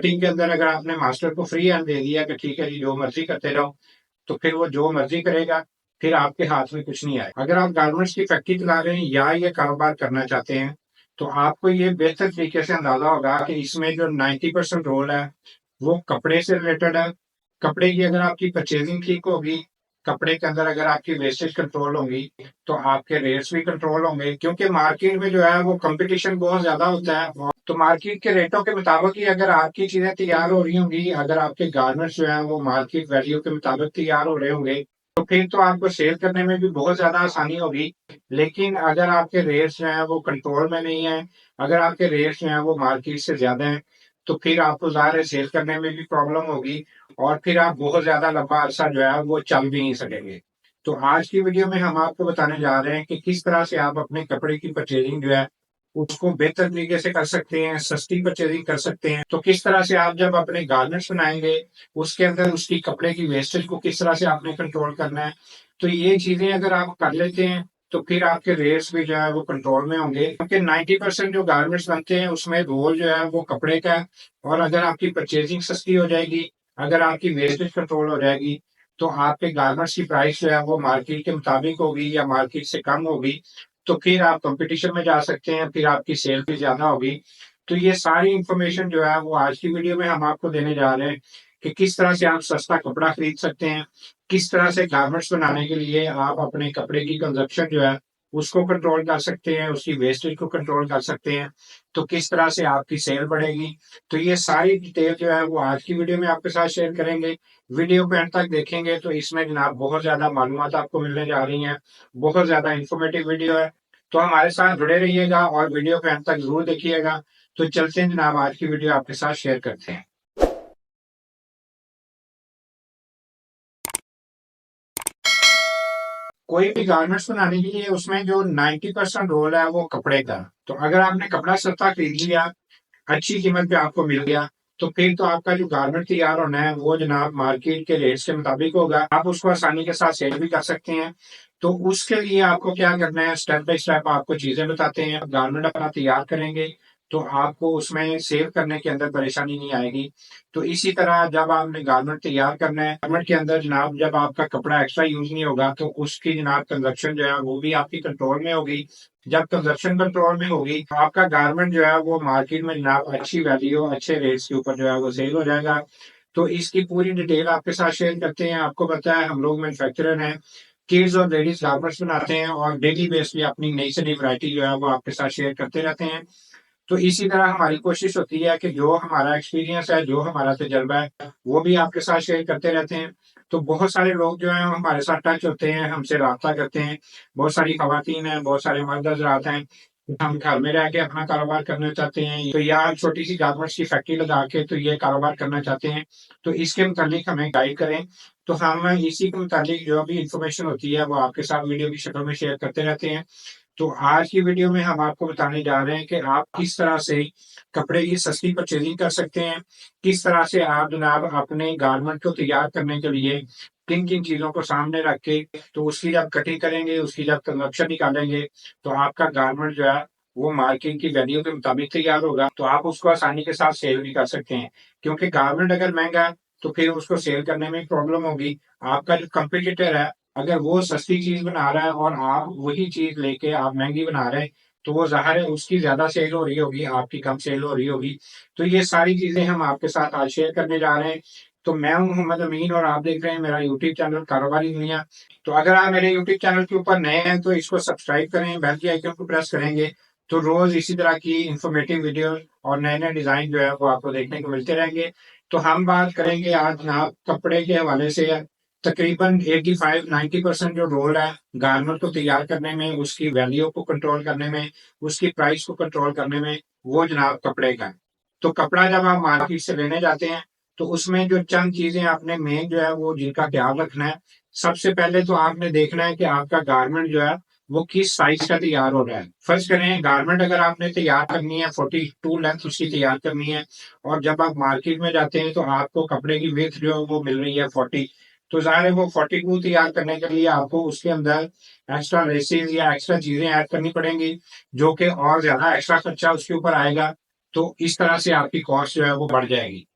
Starting के अंदर अगर आपने मास्टर को फ्री हैंड दे दिया कि ठीक है जी जो मर्जी करते रहो, तो फिर वो जो मर्जी करेगा, फिर आपके हाथ में कुछ नहीं आएगा। अगर आप गारमेंट्स की फैक्ट्री चला रहे हैं या ये कारोबार करना चाहते हैं, तो आपको ये बेहतर तरीके से अंदाजा होगा कि इसमें जो 90% रोल है वो कपड़े से रिलेटेड है। कपड़े की अगर आपकी परचेजिंग ठीक होगी, कपड़े के अंदर अगर आपकी वेस्टेज कंट्रोल होगी, तो आपके रेट्स भी कंट्रोल होंगे, क्योंकि मार्केट में जो है वो कंपटीशन बहुत ज्यादा होता है। तो मार्केट के रेटों के मुताबिक ही अगर आपकी चीजें तैयार हो रही होंगी, अगर आपके गारमेंट्स जो है वो मार्केट वैल्यू के मुताबिक तैयार हो रहे होंगे, तो फिर तो आपको सेल करने में भी बहुत ज्यादा आसानी होगी। लेकिन अगर आपके रेट्स जो है वो कंट्रोल में नहीं है, अगर आपके रेट्स जो है वो मार्केट से ज्यादा है, तो फिर आपको ज़ाहिर है सेल करने में भी प्रॉब्लम होगी, और फिर आप बहुत ज़्यादा लंबा अरसा जो है वो चल भी नहीं सकेंगे। तो आज की वीडियो में हम आपको बताने जा रहे हैं कि किस तरह से आप अपने कपड़े की परचेजिंग जो है उसको बेहतर तरीके से कर सकते हैं, सस्ती परचेजिंग कर सकते हैं। तो किस तरह से आप जब अपने गारमेंट्स बनाएंगे, उसके अंदर उसकी कपड़े की वेस्टेज को किस तरह से आपने कंट्रोल करना है। तो ये चीजें अगर आप कर लेते हैं, तो फिर आपके रेट्स भी जो है वो कंट्रोल में होंगे, क्योंकि 90% जो गारमेंट्स बनते हैं उसमें रोल जो है वो कपड़े का है। और अगर आपकी परचेजिंग सस्ती हो जाएगी, अगर आपकी वेस्टेज कंट्रोल हो जाएगी, तो आपके गारमेंट्स की प्राइस जो है वो मार्केट के मुताबिक होगी या मार्केट से कम होगी, तो फिर आप कंपटीशन में जा सकते हैं, फिर आपकी सेल भी ज्यादा होगी। तो ये सारी इंफॉर्मेशन जो है वो आज की वीडियो में हम आपको देने जा रहे हैं कि किस तरह से आप सस्ता कपड़ा खरीद सकते हैं, किस तरह से गारमेंट्स बनाने के लिए आप अपने कपड़े की कंजप्शन जो है उसको कंट्रोल कर सकते हैं, उसकी वेस्टेज को कंट्रोल कर सकते हैं, तो किस तरह से आपकी सेल बढ़ेगी। तो ये सारी डिटेल जो है वो आज की वीडियो में आपके साथ शेयर करेंगे। वीडियो को एंड तक देखेंगे तो इसमें जनाब बहुत ज्यादा मालूमात आपको मिलने जा रही हैं, बहुत ज्यादा इंफॉर्मेटिव वीडियो है। तो हमारे साथ जुड़े रहिएगा और वीडियो को एंड तक जरूर देखिएगा। तो चलते हैं जनाब, आज की वीडियो आपके साथ शेयर करते हैं। कोई भी गारमेंट्स बनाने के लिए उसमें जो 90% रोल है वो कपड़े का। तो अगर आपने कपड़ा सस्ता खरीद लिया, अच्छी कीमत पे आपको मिल गया, तो फिर तो आपका जो गारमेंट तैयार होना है वो जनाब मार्केट के रेट्स के मुताबिक होगा, आप उसको आसानी के साथ सेल भी कर सकते हैं। तो उसके लिए आपको क्या करना है, स्टेप बाय स्टेप आपको चीजें बताते हैं। आप गारमेंट अपना तैयार करेंगे तो आपको उसमें सेल करने के अंदर परेशानी नहीं आएगी। तो इसी तरह जब आपने गारमेंट तैयार करना है, गारमेंट के अंदर जनाब जब आपका कपड़ा एक्स्ट्रा यूज नहीं होगा, तो उसकी जनाब कंजप्शन जो है वो भी आपकी कंट्रोल में होगी। जब कंजप्शन कंट्रोल में होगी, तो आपका गारमेंट जो है वो मार्केट में जनाब अच्छी वैल्यू अच्छे रेट्स के ऊपर जो है वो सेल हो जाएगा। तो इसकी पूरी डिटेल आपके साथ शेयर करते हैं। आपको पता है हम लोग मैन्युफैक्चरर हैं, किड्स और लेडीज गारमेंट्स बनाते हैं, और डेली बेस पे अपनी नई से नई वैरायटी जो है वो आपके साथ शेयर करते रहते हैं। तो इसी तरह हमारी कोशिश होती है कि जो हमारा एक्सपीरियंस है, जो हमारा तजर्बा है, वो भी आपके साथ शेयर करते रहते हैं। तो बहुत सारे लोग जो हैं हमारे साथ टच होते हैं, हमसे राब्ता करते हैं। बहुत सारी खवातीन हैं, बहुत सारे मर्द हज़रात हैं, हम घर में रह के अपना कारोबार करना चाहते हैं, तो या छोटी सी गारमेंट्स की फैक्ट्री लगा के तो ये कारोबार करना चाहते हैं। तो इसके मुतालिक हमें गाइड करें। तो हम इसी के मुतालिक जो भी इंफॉर्मेशन होती है वो आपके साथ वीडियो की शक्ल में शेयर करते रहते हैं। तो आज की वीडियो में हम आपको बताने जा रहे हैं कि आप किस तरह से कपड़े की सस्ती परचेजिंग कर सकते हैं, किस तरह से आप जनाब अपने गारमेंट को तैयार करने के लिए किन किन चीजों को सामने रख के, तो उसकी जब कटिंग करेंगे, उसकी जब कंजप्शन निकालेंगे, तो आपका गारमेंट जो है वो मार्केट की वैल्यू के मुताबिक तैयार होगा, तो आप उसको आसानी के साथ सेल भी कर सकते हैं। क्योंकि गारमेंट अगर महंगा है, तो फिर उसको सेल करने में प्रॉब्लम होगी। आपका जो कंपटीटर है, अगर वो सस्ती चीज बना रहा है और आप वही चीज लेके आप महंगी बना रहे हैं, तो वो ज़ाहिर है उसकी ज्यादा सेल हो रही होगी, आपकी कम सेल हो रही होगी। तो ये सारी चीजें हम आपके साथ आज शेयर करने जा रहे हैं। तो मैं हूं मोहम्मद अमीन और आप देख रहे हैं मेरा यूट्यूब चैनल कारोबारी दुनिया। तो अगर आप मेरे यूट्यूब चैनल के ऊपर नए हैं तो इसको सब्सक्राइब करें, बेल के आइकन को प्रेस करेंगे, तो रोज इसी तरह की इंफॉर्मेटिव वीडियो और नए नए डिजाइन जो है वो आपको देखने को मिलते रहेंगे। तो हम बात करेंगे आज जनाब कपड़े के हवाले से। तकरीबन 85-90% जो रोल है गारमेंट को तैयार करने में, उसकी वैल्यू को कंट्रोल करने में, उसकी प्राइस को कंट्रोल करने में, वो जनाब कपड़े का है। तो कपड़ा जब आप मार्केट से लेने जाते हैं, तो उसमें जो चंद चीजें आपने मेन जो है वो जिनका ख्याल रखना है। सबसे पहले तो आपने देखना है कि आपका गारमेंट जो है वो किस साइज का तैयार हो रहा है। फर्ज करें गारमेंट अगर आपने तैयार करनी है 42 लेंथ उसकी तैयार करनी है, और जब आप मार्केट में जाते हैं तो आपको कपड़े की विड्थ जो है वो मिल रही है 40, तो ज़ाहिर है वो 42 तैयार करने के लिए आपको उसके अंदर एक्स्ट्रा लेसेस या एक्स्ट्रा चीजें ऐड करनी पड़ेंगी, जो कि और ज्यादा एक्स्ट्रा खर्चा उसके ऊपर आएगा। तो इस तरह से आपकी कॉस्ट जो है वो बढ़ जाएगी।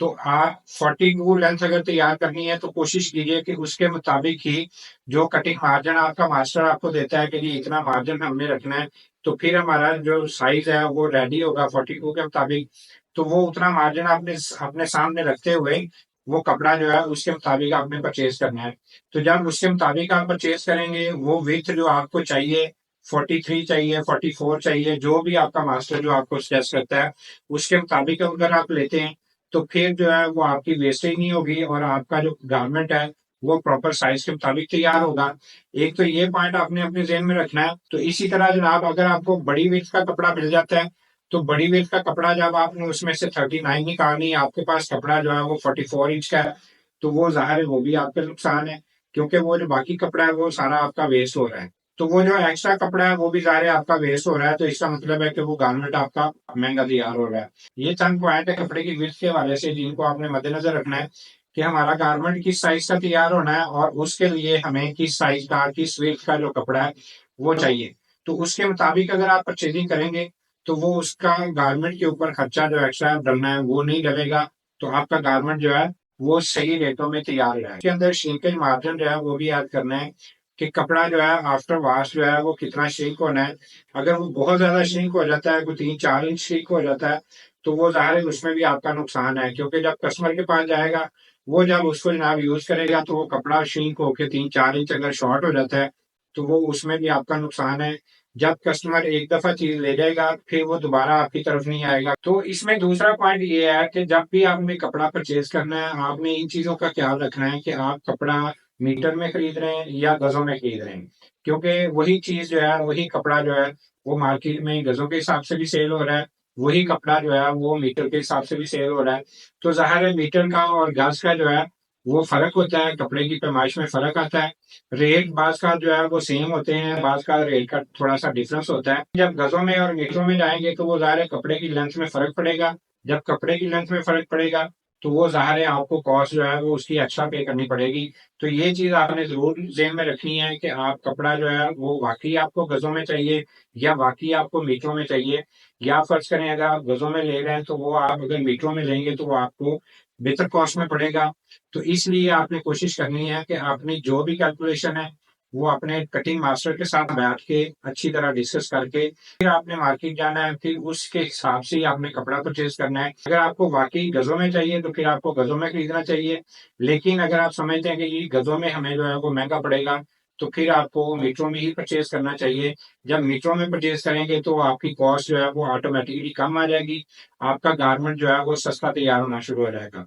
तो आप 42 लेंथ अगर तैयार करनी है तो कोशिश कीजिए कि उसके मुताबिक ही जो कटिंग मार्जिन आपका मास्टर आपको देता है कि जी इतना मार्जिन हमने रखना है, तो फिर हमारा जो साइज है वो रेडी होगा 42 के मुताबिक। तो वो उतना मार्जिन आपने अपने सामने रखते हुए वो कपड़ा जो है उसके मुताबिक आपने परचेज करना है। तो जब उसके मुताबिक आप परचेज करेंगे, वो विथ जो आपको चाहिए 43 चाहिए, 44 चाहिए, जो भी आपका मास्टर जो आपको सजेस्ट करता है उसके मुताबिक अगर आप लेते हैं, तो फिर जो है वो आपकी वेस्टेज नहीं होगी और आपका जो गारमेंट है वो प्रॉपर साइज के मुताबिक तैयार होगा। एक तो ये पॉइंट आपने अपने जेहन में रखना है। तो इसी तरह जनाब अगर आपको बड़ी विड्थ का कपड़ा मिल जाता है, तो बड़ी विड्थ का कपड़ा जब आपने उसमें से 39 निकालनी, आपके पास कपड़ा जो है वो 44 इंच का है, तो वो जाहिर है वो भी आपका नुकसान है, क्योंकि वो जो बाकी कपड़ा है वो सारा आपका वेस्ट हो रहा है। तो वो जो एक्स्ट्रा कपड़ा है वो भी जाहिर है आपका वेस्ट हो रहा है, तो इसका मतलब है कि वो गारमेंट आपका महंगा तैयार हो रहा है। ये चंद पॉइंट है कपड़े की विड्थ के हवाले से जिनको आपने मद्देनजर रखना है कि हमारा गारमेंट किस साइज का तैयार होना है और उसके लिए हमें किस साइज का किस विड्थ का जो कपड़ा है वो चाहिए। तो उसके मुताबिक अगर आप परचेजिंग करेंगे तो वो उसका गारमेंट के ऊपर खर्चा जो एक्स्ट्रा डलना है वो नहीं डलेगा। तो आपका गारमेंट जो है वो सही रेटों में तैयार हो रहा है। इसके अंदर श्रिंकेज मार्जिन जो है वो भी याद करना है कि कपड़ा जो है आफ्टर वॉश जो है वो कितना श्रिंक होना है। अगर वो बहुत ज्यादा श्रिंक हो जाता है, कोई 3-4 इंच श्रिंक हो जाता है, तो वो जाहिर है उसमें भी आपका नुकसान है, क्योंकि जब कस्टमर के पास जाएगा वो जब उसको जनाब यूज करेगा तो वो कपड़ा श्रिंक होके 3-4 इंच अगर शॉर्ट हो जाता है तो वो उसमें भी आपका नुकसान है। जब कस्टमर एक दफा चीज ले जाएगा फिर वो दोबारा आपकी तरफ नहीं आएगा। तो इसमें दूसरा पॉइंट ये है कि जब भी आपने कपड़ा परचेज करना है, आपने इन चीजों का ख्याल रखना है कि आप कपड़ा मीटर में खरीद रहे हैं या गजों में खरीद रहे हैं, क्योंकि वही चीज जो है वही कपड़ा जो है वो मार्केट में गजों के हिसाब से भी सेल हो रहा है, वही कपड़ा जो है वो मीटर के हिसाब से भी सेल हो रहा है। तो जाहिर है मीटर का और गज का जो है वो फर्क होता है, कपड़े की पैमाइश में फर्क आता है। रेट बाज का जो है वो सेम होते हैं, बाज का रेट का थोड़ा सा डिफरेंस होता है। जब गजों में और मीटरों में जाएंगे तो वो जाहिर है कपड़े की लेंथ में फर्क पड़ेगा। जब कपड़े की लेंथ में फर्क पड़ेगा तो वो जाहिर है आपको कॉस्ट जो है वो उसकी एक्स्ट्रा पे करनी पड़ेगी। तो ये चीज आपने जरूर जेहन में रखनी है कि आप कपड़ा जो है वो वाकई आपको गजों में चाहिए या वाकई आपको मीटरों में चाहिए। या फर्ज करें अगर आप गजों में ले रहे हैं तो वो आप अगर मीटरों में लेंगे तो वो आपको बेहतर कॉस्ट में पड़ेगा। तो इसलिए आपने कोशिश करनी है कि अपनी जो भी कैलकुलेशन है वो अपने कटिंग मास्टर के साथ बैठ के अच्छी तरह डिस्कस करके फिर आपने मार्केट जाना है, फिर उसके हिसाब से ही आपने कपड़ा परचेज करना है। अगर आपको वाकई गजों में चाहिए तो फिर आपको गजों में खरीदना चाहिए, लेकिन अगर आप समझते हैं कि ये गजों में हमें जो है वो महंगा पड़ेगा तो फिर आपको मीटरों में ही परचेज करना चाहिए। जब मीटरों में परचेज करेंगे तो आपकी कॉस्ट जो है वो ऑटोमेटिकली कम आ जाएगी, आपका गारमेंट जो है वो सस्ता तैयार होना शुरू हो जाएगा।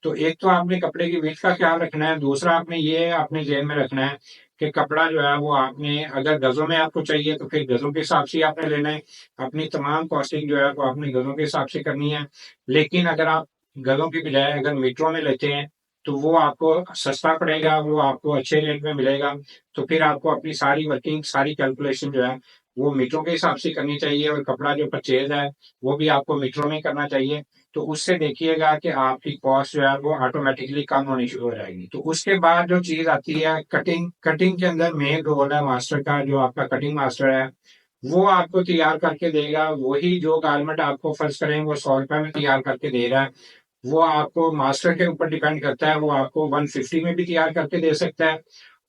तो एक तो आपने कपड़े की विड्थ का ख्याल रखना है, दूसरा आपने ये अपने जेब में रखना है कि कपड़ा जो है वो आपने अगर गजों में आपको चाहिए तो फिर गजों के हिसाब से ही आपने लेना है। अपनी तमाम कॉस्टिंग जो है वो आपने गजों के हिसाब से करनी है। लेकिन अगर आप गजों की बजाय अगर मीटरों में लेते हैं तो वो आपको सस्ता पड़ेगा, वो आपको अच्छे रेट में मिलेगा। तो फिर आपको अपनी सारी वर्किंग सारी कैलकुलेशन जो है वो मीटरों के हिसाब से करनी चाहिए और कपड़ा जो परचेज है वो भी आपको मीटरों में करना चाहिए। तो उससे देखिएगा कि आपकी कॉस्ट जो है वो ऑटोमेटिकली कम होनी शुरू हो जाएगी। तो उसके बाद जो चीज आती है कटिंग, कटिंग के अंदर मेन रोल है मास्टर का। जो आपका कटिंग मास्टर है वो आपको तैयार करके देगा, वही जो गारमेंट आपको फर्ज करें वो 100 रुपए में तैयार करके दे रहा है, वो आपको मास्टर के ऊपर डिपेंड करता है, वो आपको 150 में भी तैयार करके दे सकता है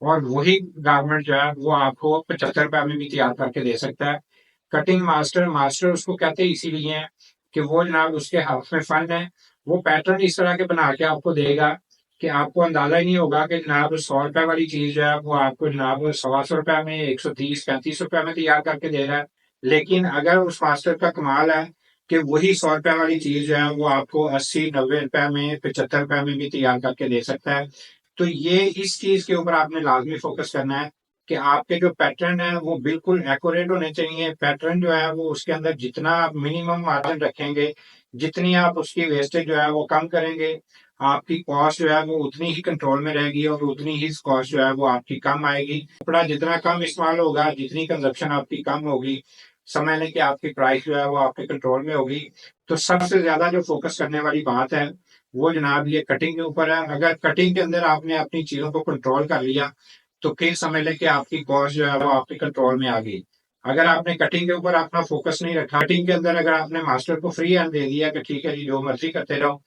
और वही गारमेंट जो है वो आपको 75 रुपए में भी तैयार करके दे सकता है। कटिंग मास्टर, मास्टर उसको कहते हैं इसीलिए है कि वो जनाब उसके हाथ में फन है, वो पैटर्न इस तरह के बना के आपको देगा कि आपको अंदाजा ही नहीं होगा कि जनाब 100 रुपए वाली चीज जो है वो आपको जनाब 125 रुपए में 130-35 रुपए में तैयार करके दे रहा है। लेकिन अगर उस मास्टर का कमाल है कि वही 100 रुपए वाली चीज जो है वो आपको 80-90 रुपए में 75 रुपए में भी तैयार करके दे सकता है। तो ये इस चीज के ऊपर आपने लाजमी फोकस करना है कि आपके जो पैटर्न है वो बिल्कुल एक्यूरेट होने चाहिए। पैटर्न जो है वो उसके अंदर जितना आप मिनिमम मार्जिन रखेंगे, जितनी आप उसकी वेस्टेज जो है वो कम करेंगे, आपकी कॉस्ट जो है वो उतनी ही कंट्रोल में रहेगी और उतनी ही कॉस्ट जो है वो आपकी कम आएगी। कपड़ा जितना कम इस्तेमाल होगा, जितनी कंजप्शन आपकी कम होगी, समझ लें कि आपकी प्राइस जो है वो आपके कंट्रोल में होगी। तो सबसे ज्यादा जो फोकस करने वाली बात है वो जनाब ये कटिंग के ऊपर है। अगर कटिंग के अंदर आपने अपनी चीजों को कंट्रोल कर लिया तो फिर समझ लें कि आपकी कॉस्ट जो है वो आपके कंट्रोल में आ गई। अगर आपने कटिंग के ऊपर अपना फोकस नहीं रखा, कटिंग के अंदर अगर आपने मास्टर को फ्री हैंड दे दिया कि ठीक है जी जो मर्जी करते रहो,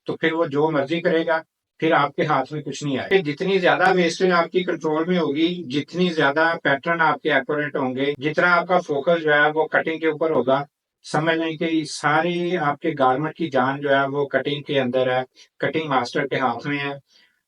तो फिर वो जो मर्जी करेगा, फिर आपके हाथ में कुछ नहीं आएगा। जितनी ज्यादा वेस्टेज आपकी कंट्रोल में होगी, जितनी ज्यादा पैटर्न आपके एक्यूरेट होंगे, जितना आपका फोकस जो है वो कटिंग के ऊपर होगा, समझ लें कि सारी आपके गारमेंट की जान जो है वो कटिंग के अंदर है, कटिंग मास्टर के हाथ में है।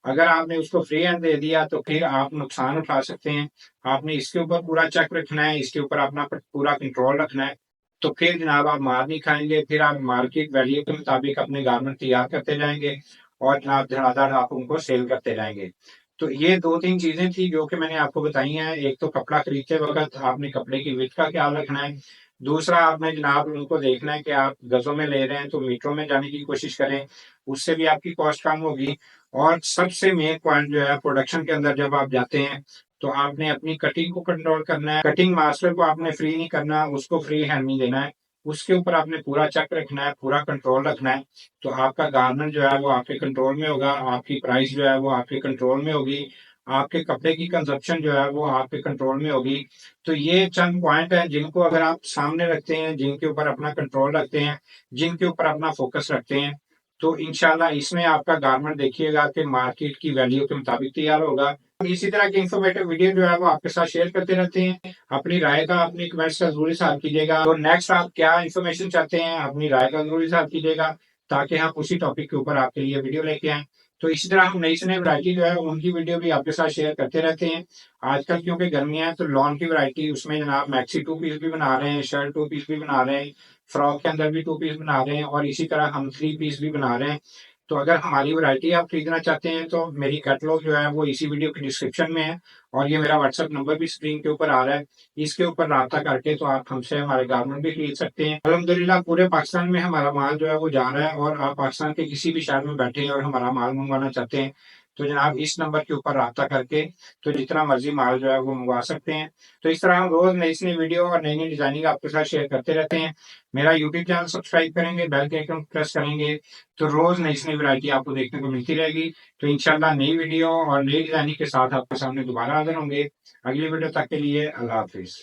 अगर आपने उसको फ्री हैंड दे दिया तो फिर आप नुकसान उठा सकते हैं। आपने इसके ऊपर पूरा चेक रखना है, इसके ऊपर अपना पूरा कंट्रोल रखना है। तो फिर जनाब आप मार नहीं खाएंगे, फिर आप मार्केट वैल्यू के मुताबिक अपने गारमेंट तैयार करते जाएंगे और जनाब धड़ाधड़ आप उनको सेल करते जाएंगे। तो ये दो तीन चीजें थी जो कि मैंने आपको बताई हैं। एक तो कपड़ा खरीदते वक्त आपने कपड़े की विड्थ का ख्याल रखना है। दूसरा आपने जनाब उनको देखना है कि आप गजों में ले रहे हैं तो मीटरों में जाने की कोशिश करें, उससे भी आपकी कॉस्ट कम होगी। और सबसे मेन पॉइंट जो है, प्रोडक्शन के अंदर जब आप जाते हैं तो आपने अपनी कटिंग को कंट्रोल करना है। कटिंग मास्टर को आपने फ्री नहीं करना, उसको फ्री हैंड नहीं देना है। उसके ऊपर आपने पूरा चेक रखना है, पूरा कंट्रोल रखना है। तो आपका गारमेंट जो है वो आपके कंट्रोल में होगा, आपकी प्राइस जो है वो आपके कंट्रोल में होगी, आपके कपड़े की कंजप्शन जो है वो आपके कंट्रोल में होगी। तो ये चंद पॉइंट है जिनको अगर आप सामने रखते हैं, जिनके ऊपर अपना कंट्रोल रखते हैं, जिनके ऊपर अपना फोकस रखते हैं, तो इंशाल्लाह इसमें आपका गारमेंट देखिएगा कि मार्केट की वैल्यू के मुताबिक तैयार होगा। इसी तरह की इंफॉर्मेटिव वीडियो जो है वो आपके साथ शेयर करते रहते हैं। अपनी राय का, अपनी कमेंट्स का जरूर साथ कीजिएगा। तो नेक्स्ट आप क्या इन्फॉर्मेशन चाहते हैं, अपनी राय का जरूर साथ कीजिएगा, ताकि हम उसी टॉपिक के ऊपर आपके लिए वीडियो लेके आए। तो इसी तरह हम नई से नई वैरायटी जो है उनकी वीडियो भी आपके साथ शेयर करते रहते हैं। आजकल क्योंकि गर्मियां हैं तो लॉन की वैरायटी, उसमें जनाब मैक्सी टू पीस भी बना रहे हैं, शर्ट टू पीस भी बना रहे हैं, फ्रॉक के अंदर भी टू पीस बना रहे हैं, और इसी तरह हम थ्री पीस भी बना रहे हैं। तो अगर हमारी वैरायटी आप खरीदना चाहते हैं तो मेरी कैटलॉग जो है वो इसी वीडियो के डिस्क्रिप्शन में है, और ये मेरा व्हाट्सएप नंबर भी स्क्रीन के ऊपर आ रहा है। इसके ऊपर राब्ता करके तो आप हमसे हमारे गारमेंट भी खरीद सकते हैं। अल्हम्दुलिल्लाह पूरे पाकिस्तान में हमारा माल जो है वो जा रहा है, और आप पाकिस्तान के किसी भी शहर में बैठे हैं और हमारा माल मंगवाना चाहते हैं तो जनाब इस नंबर के ऊपर राब्ता करके तो जितना मर्जी माल जो है वो मंगवा सकते हैं। तो इस तरह हम रोज नई से नई वीडियो और नई नई डिजाइनिंग आपके साथ शेयर करते रहते हैं। मेरा यूट्यूब चैनल सब्सक्राइब करेंगे, बेल के आइकन प्रेस करेंगे, तो रोज नई से नई वैरायटी आपको देखने को मिलती रहेगी। तो इंशाल्लाह नई वीडियो और नई डिजाइनिंग के साथ आपके सामने दोबारा हाजिर होंगे। अगली वीडियो तक के लिए अल्लाह हाफिज।